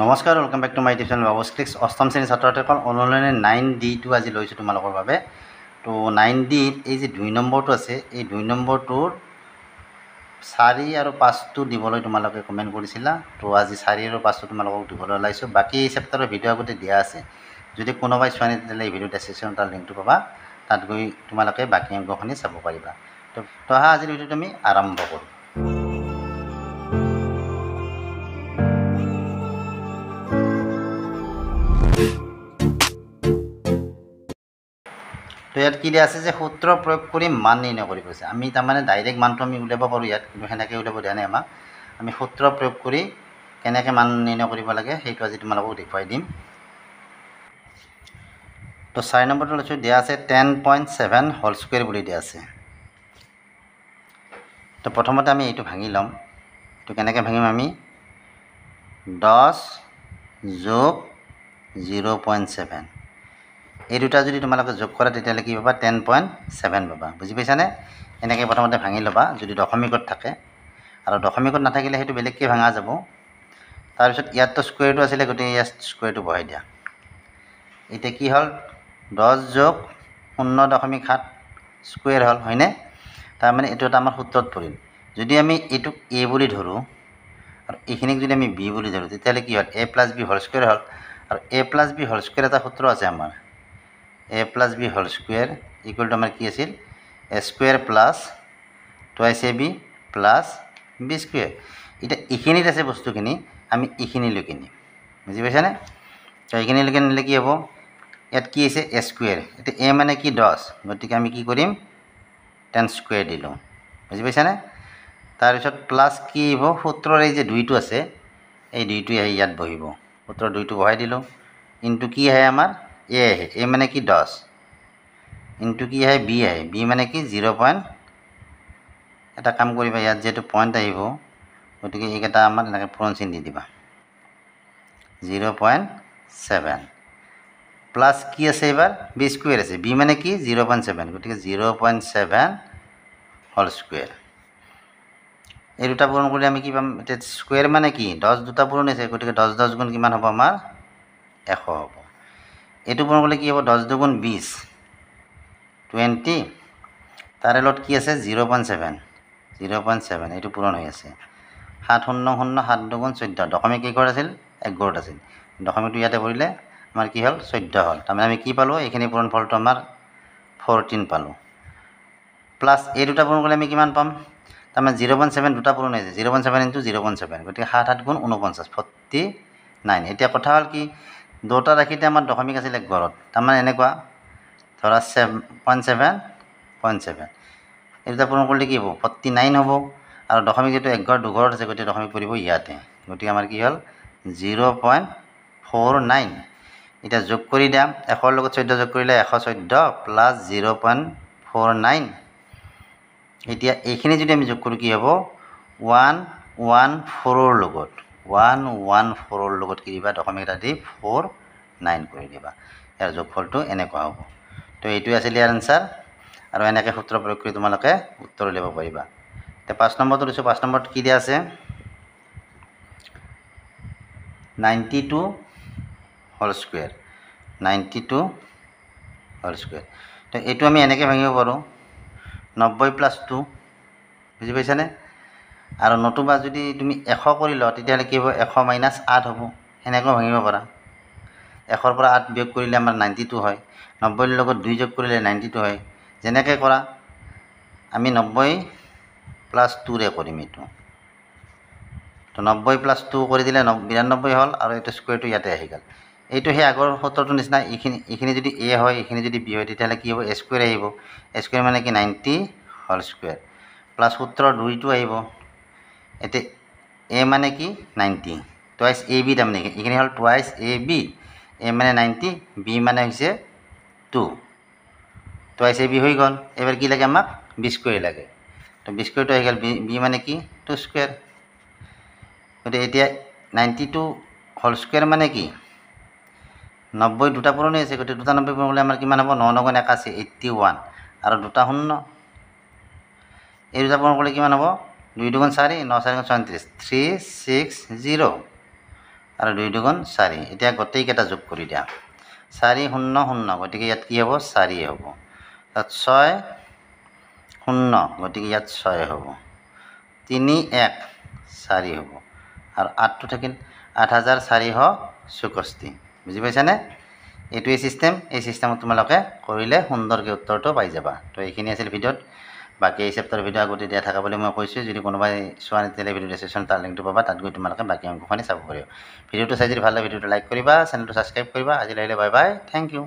নমস্কাৰ, welcome back to my tuition বাবুস clicks. অষ্টম শ্ৰেণীৰ ছাত্ৰ ছাত্ৰীসকল অনুশীলনী 9D আজি লৈছোঁ তোমালোকৰ বাবে। তো 9D এই যে 2 নম্বৰটো আছে, এই 2 নম্বৰটোৰ 4 আৰু 5টো দিবলৈ তোমালোকে কমেণ্ট কৰিছিলা। তো আজি 4 আৰু 5টো তোমালোকক দিবলৈ ওলাইছোঁ। বাকী এই চেপ্টাৰৰ ভিডিঅ' আগতে দিয়া আছে, যদি কোনোবাই চোৱা নাই তেতিয়াহ'লে এই ভিডিঅ' ডেছক্ৰিপশ্যনত তাৰ লিংকটো পাবা, তাত গৈ তোমালোকে বাকী অংকখিনি চাব পাৰিবা। তো অহা আজিৰ ভিডিঅ'টো আমি আৰম্ভ কৰোঁ। তো ইয়াত কি দিয়া আছে যে সূত্ৰ প্ৰয়োগ কৰি মান নিৰ্ণয় কৰিব আছে। আমি তাৰমানে ডাইৰেক্ট মানটো আমি উলিয়াব পাৰোঁ ইয়াত, কিন্তু সেনেকৈ উলিয়াব দিয়া নাই আমাক। আমি সূত্ৰ প্ৰয়োগ কৰি কেনেকৈ মান নিৰ্ণয় কৰিব লাগে সেইটো আজি তোমালোকক দেখুৱাই দিম। তো 4 নম্বৰটো লৈছোঁ, দিয়া আছে 10.7 হোল স্কুৱেৰ বুলি দিয়া আছে। তো প্ৰথমতে আমি এইটো ভাঙি ল'ম। এইটো কেনেকৈ ভাঙিম, আমি 10 যোগ 0.7 এই দুটা যদি তোমালোকে যোগ কৰা তেতিয়াহ'লে কি পাবা, 10.7 পাবা। বুজি পাইছানে? এনেকৈ প্ৰথমতে ভাঙি ল'বা যদি দশমিকত থাকে, আৰু দশমিকত নাথাকিলে সেইটো বেলেগকৈ ভাঙা যাব। তাৰপিছত ইয়াততো স্কুৱেৰটো আছিলে, গতিকে ইয়াত স্কুৱেৰটো বহাই দিয়া। এতিয়া কি হ'ল, 10 যোগ 0.7 স্কুৱেৰ হ'ল, হয়নে? তাৰমানে এইটো এটা আমাৰ সূত্ৰত পৰিল। যদি আমি এইটোক এ বুলি ধৰোঁ আৰু এইখিনিক যদি আমি বি বুলি ধৰোঁ, তেতিয়াহ'লে কি হ'ল, a plus b whole square হ'ল। আৰু a plus b whole square এটা সূত্ৰ আছে আমাৰ, a plus b whole square equal to আমাৰ কি আছিল, a square plus twice a b plus b square. এতিয়া এইখিনিত আছে বস্তুখিনি, আমি এইখিনিলৈকে নিম। বুজি পাইছানে? তো এইখিনিলৈকে নিলে কি হ'ব, ইয়াত কি আছে, এ স্কুৱেৰ। এতিয়া এ মানে কি 10, গতিকে আমি কি কৰিম, 10 স্কুৱেৰ দিলোঁ। বুজি পাইছানে? তাৰপিছত প্লাছ কি আহিব, সূত্ৰৰ এই যে 2টো আছে, এই 2টোৱে আহি ইয়াত বহিব। সূত্ৰৰ 2টো বহাই দিলোঁ। ইনটু কি আহে আমাৰ, এ আহে, এ মানে কি 10, ইনটু কি আহে, বি আহে, বি মানে কি 0. এটা কাম কৰিবা, ইয়াত যিহেতু পইণ্ট আহিব, গতিকে এইকেইটা আমাৰ এনেকৈ পূৰণ চিন দি দিবা, 0.7 প্লাছ কি আছে, এইবাৰ বি স্কুৱেৰ আছে, বি মানে কি 0.7, গতিকে 0.7 হোল স্কুৱেৰ। এই দুটা পূৰণ কৰিলে আমি কি পাম, এতিয়া স্কুৱেৰ মানে কি 10 দুটা পূৰণ হৈছে, গতিকে 10 10 গুণ কিমান হ'ব, আমাৰ 100 হ'ব। এইটো পূৰণ কৰিলে কি হ'ব, 10 দুগুণ 20, 20, তাৰে লগত কি আছে 0.7, এইটো পূৰণ হৈ আছে। 7 0 0 7 দুগুণ 14, দশমিক কেইঘৰত আছিল, 1 ঘৰত আছিল, দশমিকটো ইয়াতে পৰিলে আমাৰ কি হ'ল, 14 হ'ল। তাৰমানে আমি কি পালোঁ, এইখিনি পূৰণ ফলটো আমাৰ 14 পালোঁ। প্লাছ এই দুটা পূৰণ কৰিলে আমি কিমান পাম, তাৰমানে 0.7 দুটা পূৰণ হৈছে, 0.7 ইনটু 0.7, গতিকে 7 7 গুণ 49, 49। এতিয়া কথা হ'ল কি, দুটা ৰাশিতে আমাৰ দশমিক আছিল 1 ঘৰত, তাৰমানে এনেকুৱা ধৰা 0.7 এই দুটা পূৰণ কৰিলে কি হ'ব, 49 হ'ব। আৰু দশমিক যিহেতু 1 ঘৰ 2 ঘৰত আছে, গতিকে দশমিক পৰিব ইয়াতে, গতিকে আমাৰ কি হ'ল 0.49। এতিয়া যোগ কৰি দিয়া, 100ৰ লগত 14 যোগ কৰিলে 114 প্লাছ 0.49। এতিয়া এইখিনি যদি আমি যোগ কৰোঁ কি হ'ব, 114ৰ লগত 114ৰ লগত কি দিবা, দশমিক এটা দি 49 কৰি দিবা। ইয়াৰ যোগফলটো এনেকুৱা হ'ব। তো এইটোৱে আছিল ইয়াৰ এনচাৰ, আৰু এনেকৈ সূত্ৰ প্ৰয়োগ কৰি তোমালোকে উত্তৰ উলিয়াব পাৰিবা। এতিয়া 5 নম্বৰটো দিছোঁ, 5 নম্বৰত কি দিয়া আছে, 92 হোল স্কুৱেৰ, 92 হোল স্কুৱেৰ। তো এইটো আমি এনেকৈ ভাঙিব পাৰোঁ, 90 প্লাছ 2, বুজি পাইছানে? আৰু নতুবা যদি তুমি 100 কৰি লওঁ, তেতিয়াহ'লে কি হ'ব, 100 মাইনাছ 8 হ'ব, সেনেকৈও ভাঙিব পাৰা। 100ৰ পৰা 8 বিয়োগ কৰিলে আমাৰ 92 হয়, 90ৰ লগত 2 যোগ কৰিলে 92 হয়। যেনেকৈ কৰা, আমি 90 প্লাছ 2ৰে কৰিম এইটো। তো 90 প্লাছ 2 কৰি দিলে 92 হ'ল, আৰু এইটো স্কুৱেৰটো ইয়াতে আহি গ'ল। এইটো সেই আগৰ সূত্ৰটোৰ নিচিনা, এইখিনি যদি এ হয়, এইখিনি যদি বি হয়, তেতিয়াহ'লে কি হ'ব, এ স্কুৱেৰ আহিব। এ স্কুৱেৰ মানে কি 90 হোল স্কুৱেৰ, প্লাছ সূত্ৰৰ 2টো আহিব। এতিয়া এ মানে কি 90, টুৱাইছ এ বি, তাৰমানে এইখিনি হ'ল টুৱাইছ এ বি, এ মানে 90, বি মানে হৈছে 2, টুৱাইছ এ বি হৈ গ'ল। এইবাৰ কি লাগে আমাক, বি স্কুৱেৰ লাগে। তো বি স্কুৱেৰটো আহি গ'ল, বি মানে কি 2 স্কুৱেৰ। গতিকে এতিয়া 92 হোল স্কুৱেৰ মানে কি, 90 দুটা পূৰণেই আছে, গতিকে দুটা 90 পূৰণ কৰিলে আমাৰ কিমান হ'ব, 9 9 81, 81, আৰু দুটা 0, এই দুটা পূৰণ কৰিলে কিমান হ'ব, 2 2 4, 9 4 34, 360, আৰু 2 দুগুণ 4 এতিয়া গোটেইকেইটা যোগ কৰি দিয়া 4 0 0 গতিকে ইয়াত কি হ'ব 4 হ'ব তাত 6 0 গতিকে ইয়াত 6 হ'ব 3 1 4 হ'ব আৰু 8টো থাকিল 8464 বুজি পাইছানে এইটোৱে সিস্টেম এই সিস্টেমত তোমালোকে কৰিলে সুন্দৰকৈ উত্তৰটো পাই যাবা তো এইখিনি আছিল ভিডিঅ'ত বাকি এই চেপ্টাৰ ভিডিঅ' আগতে দিয়া থকা বুলি মই কৈছোঁ যদি কোনোবাই চোৱা নাছিলে ভিডিঅ' ডেছক্ৰিপশ্যন তাৰ লিংকটো পাবা তাত গৈ তোমালোকে বাকী অংশখিনি চাব পাৰিবা ভিডিঅ'টো চাই যদি ভাল লাগে ভিডিঅ'টো লাইক কৰিবা চেনেলটো ছাবস্ক্ৰাইব কৰিবা আজিলৈ বাই বাই থেংক ইউ